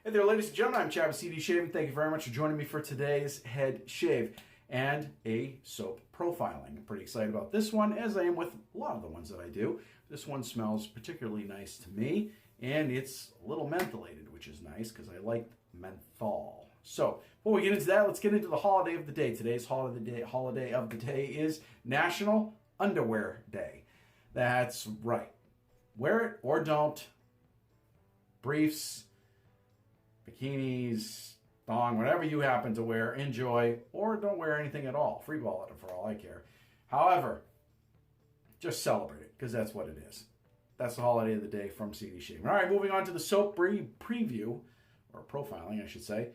Hey there, ladies and gentlemen, I'm Chad with CD Shave, and thank you very much for joining me for today's head shave and a soap profiling. I'm pretty excited about this one, as I am with a lot of the ones that I do. This one smells particularly nice to me, and it's a little mentholated, which is nice because I like menthol. So, before we get into that, let's get into the holiday of the day. Today's holiday of the day is National Underwear Day. That's right. Wear it or don't. Briefs, bikinis, thong, whatever you happen to wear, enjoy, or don't wear anything at all. Free ball it for all I care. However, just celebrate it, because that's what it is. That's the holiday of the day from CD Shaving. All right, moving on to the soap preview, or profiling, I should say.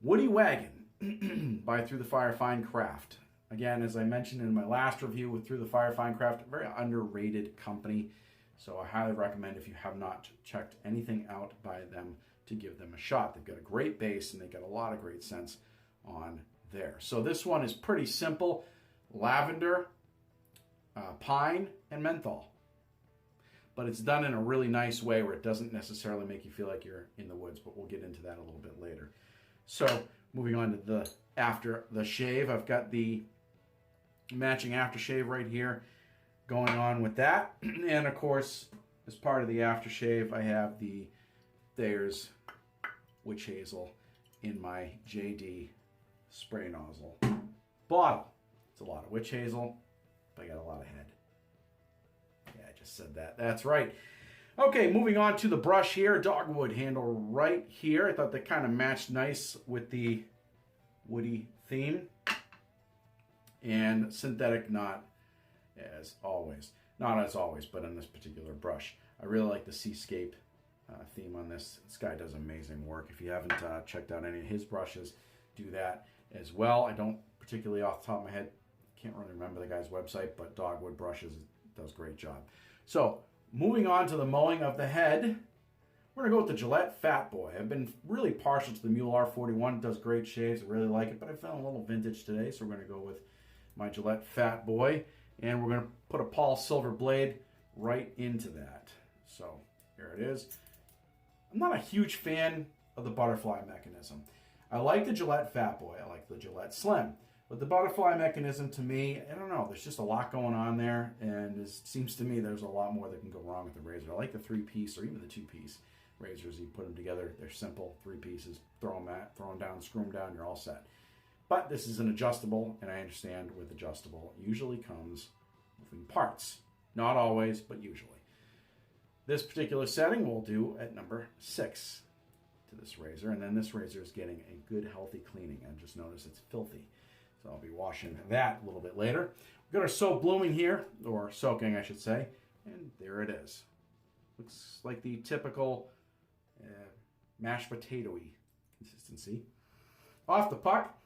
Woody Wagon by Through the Fire Fine Craft. Again, as I mentioned in my last review with Through the Fire Fine Craft, a very underrated company. So I highly recommend, if you have not checked anything out by them, to give them a shot. They've got a great base and they've got a lot of great scents on there. So this one is pretty simple. Lavender, pine, and menthol. But it's done in a really nice way where it doesn't necessarily make you feel like you're in the woods, but we'll get into that a little bit later. So moving on to the after the shave, I've got the matching aftershave right here going on with that. And of course, as part of the aftershave, I have the Thayer's Witch Hazel in my JD spray nozzle bottle. It's a lot of witch hazel, but I got a lot of head. Yeah, I just said that. That's right. Okay, moving on to the brush here. Dogwood handle right here. I thought that kind of matched nice with the woody theme. And synthetic knot, as always. Not as always, but on this particular brush. I really like the seascape theme on this. This guy does amazing work. If you haven't checked out any of his brushes, do that as well. I don't particularly, off the top of my head, can't really remember the guy's website, but Dogwood Brushes does a great job. So, moving on to the mowing of the head, we're going to go with the Gillette Fat Boy. I've been really partial to the Mule R41. It does great shaves. I really like it, but I found a little vintage today, so we're going to go with my Gillette Fat Boy. And we're going to put a Paul Silver blade right into that. So, here it is. I'm not a huge fan of the butterfly mechanism. I like the Gillette Fat Boy. I like the Gillette Slim. But the butterfly mechanism, to me, I don't know. There's just a lot going on there. And it seems to me there's a lot more that can go wrong with the razor. I like the 3-piece or even the 2-piece razors. You put them together. They're simple. 3 pieces. Throw them down, screw them down. You're all set. But this is an adjustable. And I understand with adjustable, it usually comes moving parts. Not always, but usually. This particular setting we'll do at number 6 to this razor. And then this razor is getting a good, healthy cleaning. And just notice it's filthy. So I'll be washing that a little bit later. We've got our soap blooming here, or soaking, I should say. And there it is. Looks like the typical mashed potato-y consistency. Off the puck,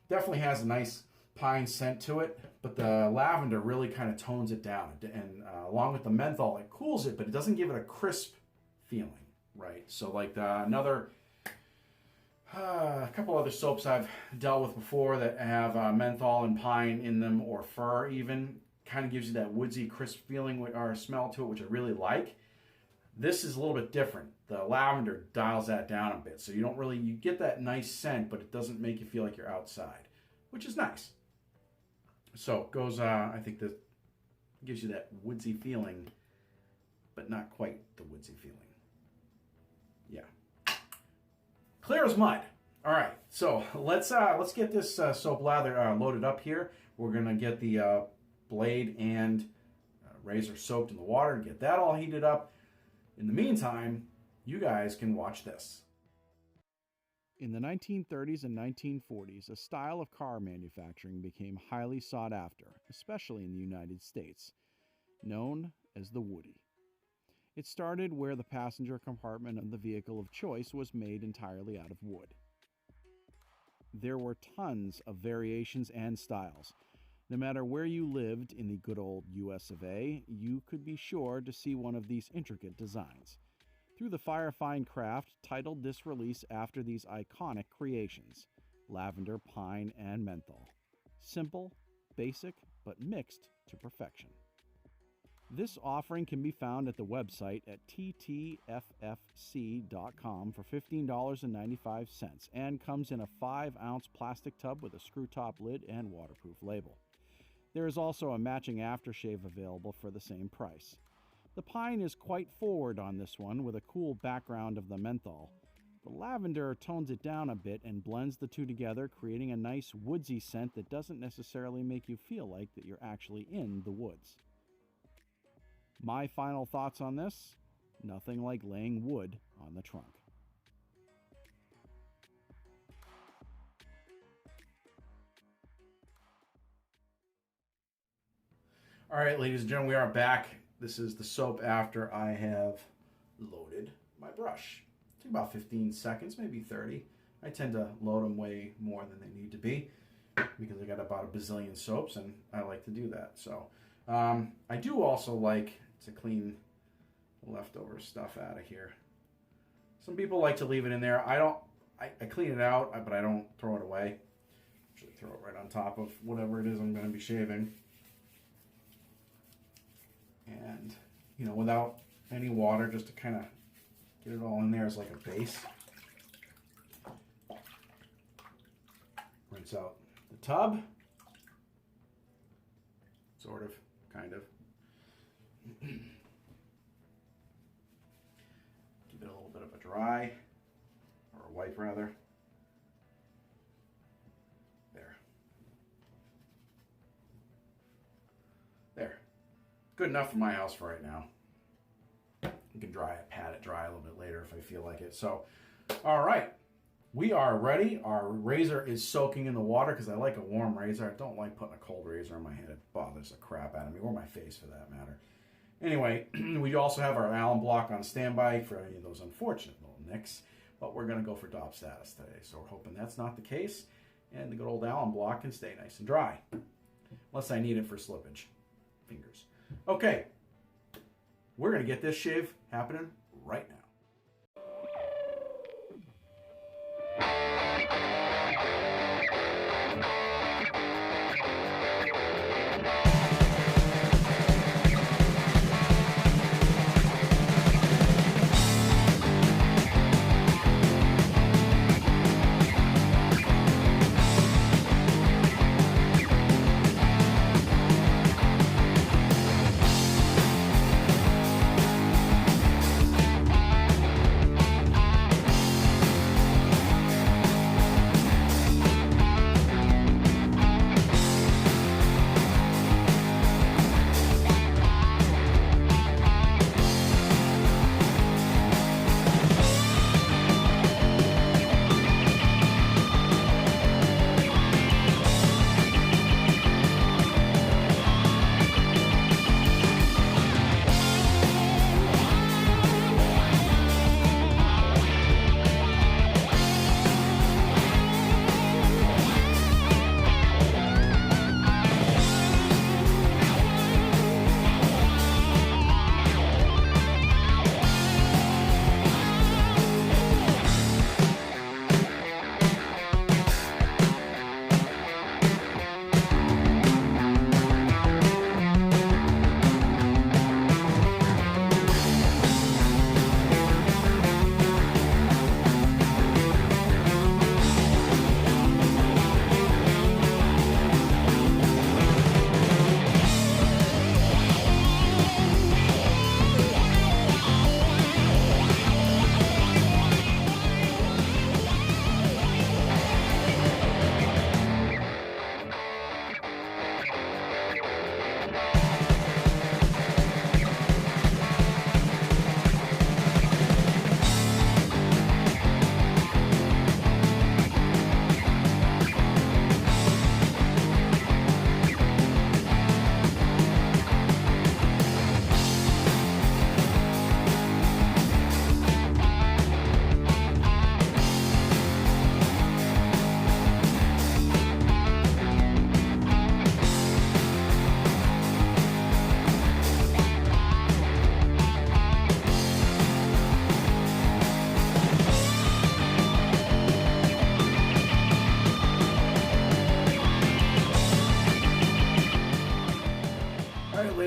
definitely has a nice pine scent to it, but the lavender really kind of tones it down. And along with the menthol, it cools it, but it doesn't give it a crisp feeling, right? So like a couple other soaps I've dealt with before that have menthol and pine in them, or fir even, kind of gives you that woodsy, crisp feeling or smell to it, which I really like. This is a little bit different. The lavender dials that down a bit, so you get that nice scent, but it doesn't make you feel like you're outside, which is nice. So it goes, I think that gives you that woodsy feeling, but not quite the woodsy feeling. Yeah. Clear as mud. All right, so let's get this soap lather loaded up here. We're gonna get the blade and razor soaked in the water and get that all heated up. In the meantime, you guys can watch this. In the 1930s and 1940s, a style of car manufacturing became highly sought after, especially in the United States, known as the Woody. It started where the passenger compartment of the vehicle of choice was made entirely out of wood. There were tons of variations and styles. No matter where you lived in the good old US of A, you could be sure to see one of these intricate designs. Through the Fire Fine Craft titled this release after these iconic creations: lavender, pine, and menthol. Simple, basic, but mixed to perfection. This offering can be found at the website at ttffc.com for $15.95 and comes in a 5-ounce plastic tub with a screw-top lid and waterproof label. There is also a matching aftershave available for the same price. The pine is quite forward on this one with a cool background of the menthol. The lavender tones it down a bit and blends the two together, creating a nice woodsy scent that doesn't necessarily make you feel like that you're actually in the woods. My final thoughts on this? Nothing like laying wood on the trunk. All right, ladies and gentlemen, we are back. This is the soap after I have loaded my brush. It took about 15 seconds, maybe 30. I tend to load them way more than they need to be because I got about a bazillion soaps and I like to do that. So I do also like to clean leftover stuff out of here. Some people like to leave it in there. I don't. I clean it out, but I don't throw it away. Actually, throw it right on top of whatever it is I'm going to be shaving. And, you know, without any water, just to kind of get it all in there as like a base. Rinse out the tub. Sort of, kind of. Give it a little bit of a dry, or a wipe rather. There. Good enough for my house for right now. You can dry it, pat it dry a little bit later if I feel like it. So, all right. We are ready. Our razor is soaking in the water because I like a warm razor. I don't like putting a cold razor on my head. It bothers the crap out of me, or my face for that matter. Anyway, we also have our Allen block on standby for any of those unfortunate little nicks, but we're going to go for DOP status today. So we're hoping that's not the case, and the good old Allen block can stay nice and dry. Unless I need it for slippage. Fingers. Okay, we're going to get this shave happening right now.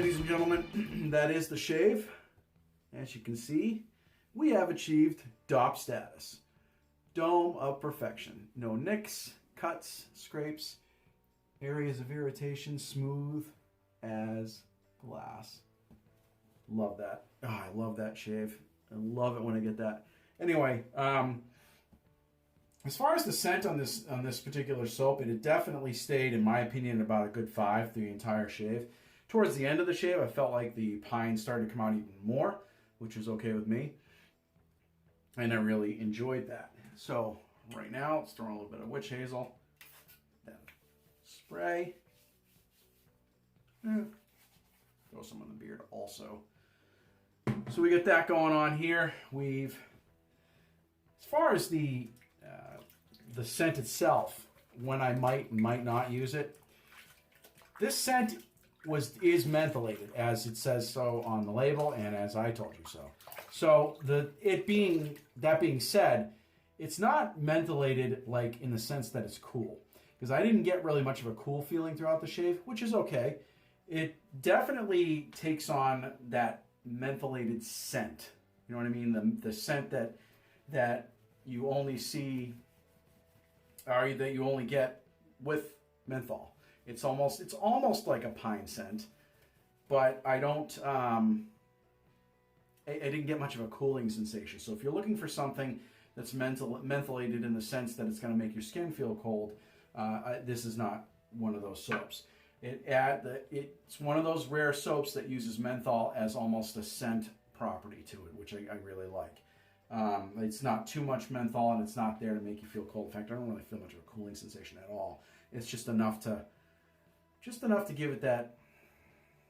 ladies and gentlemen, that is the shave. As you can see, we have achieved DOP status. Dome of perfection. No nicks, cuts, scrapes, areas of irritation, smooth as glass. Love that. Oh, I love that shave. I love it when I get that. Anyway, as far as the scent on this particular soap, it had definitely stayed, in my opinion, about a good 5 through the entire shave. Towards the end of the shave, I felt like the pine started to come out even more, which was okay with me. And I really enjoyed that. So right now, let's throw in a little bit of witch hazel. Then spray. Throw some on the beard also. So we get that going on here. As far as the scent itself, when I might not use it, this scent is mentholated, as it says so on the label, and as I told you so. So that being said, it's not mentholated like in the sense that it's cool, because I didn't get really much of a cool feeling throughout the shave, which is okay. It definitely takes on that mentholated scent. You know what I mean? The scent that you only see, or that you only get with menthol. It's almost like a pine scent, but I didn't get much of a cooling sensation. So if you're looking for something that's mentholated in the sense that it's going to make your skin feel cold, this is not one of those soaps. It's one of those rare soaps that uses menthol as almost a scent property to it, which I really like. It's not too much menthol, and it's not there to make you feel cold. In fact, I don't really feel much of a cooling sensation at all. It's just enough to give it that,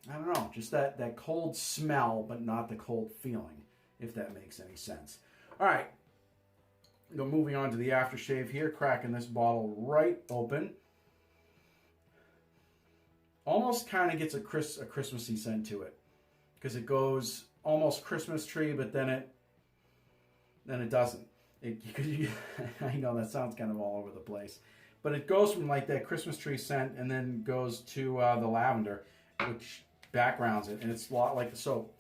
I don't know, just that cold smell, but not the cold feeling, if that makes any sense. All right, moving on to the aftershave here, cracking this bottle right open. Almost kind of gets a Christmassy scent to it, because it goes almost Christmas tree, but then it doesn't. I know that sounds kind of all over the place, but it goes from like that Christmas tree scent and then goes to the lavender, which backgrounds it, and it's a lot like the soap,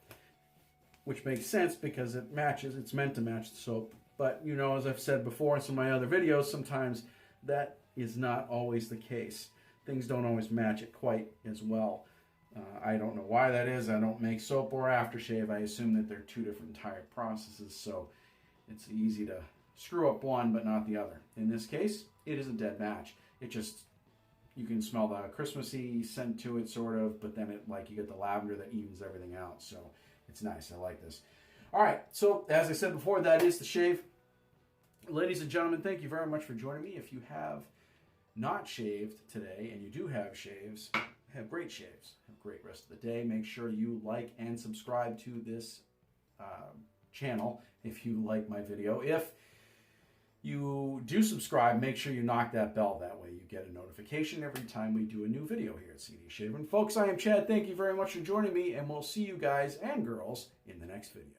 which makes sense because it matches. It's meant to match the soap. But you know, as I've said before in some of my other videos, sometimes that is not always the case. Things don't always match it quite as well. I don't know why that is. I don't make soap or aftershave. I assume that they're two different entire processes, so it's easy to screw up one but not the other. In this case, it is a dead match. You can smell the Christmassy scent to it, sort of, but then you get the lavender that evens everything out. So it's nice. I like this. All right. So as I said before, that is the shave. Ladies and gentlemen, thank you very much for joining me. If you have not shaved today and you do have shaves, have great shaves. Have a great rest of the day. Make sure you like and subscribe to this channel if you like my video. If you do subscribe, make sure you knock that bell. That way you get a notification every time we do a new video here at CD Shaver. And folks, I am Chad. Thank you very much for joining me, and we'll see you guys and girls in the next video.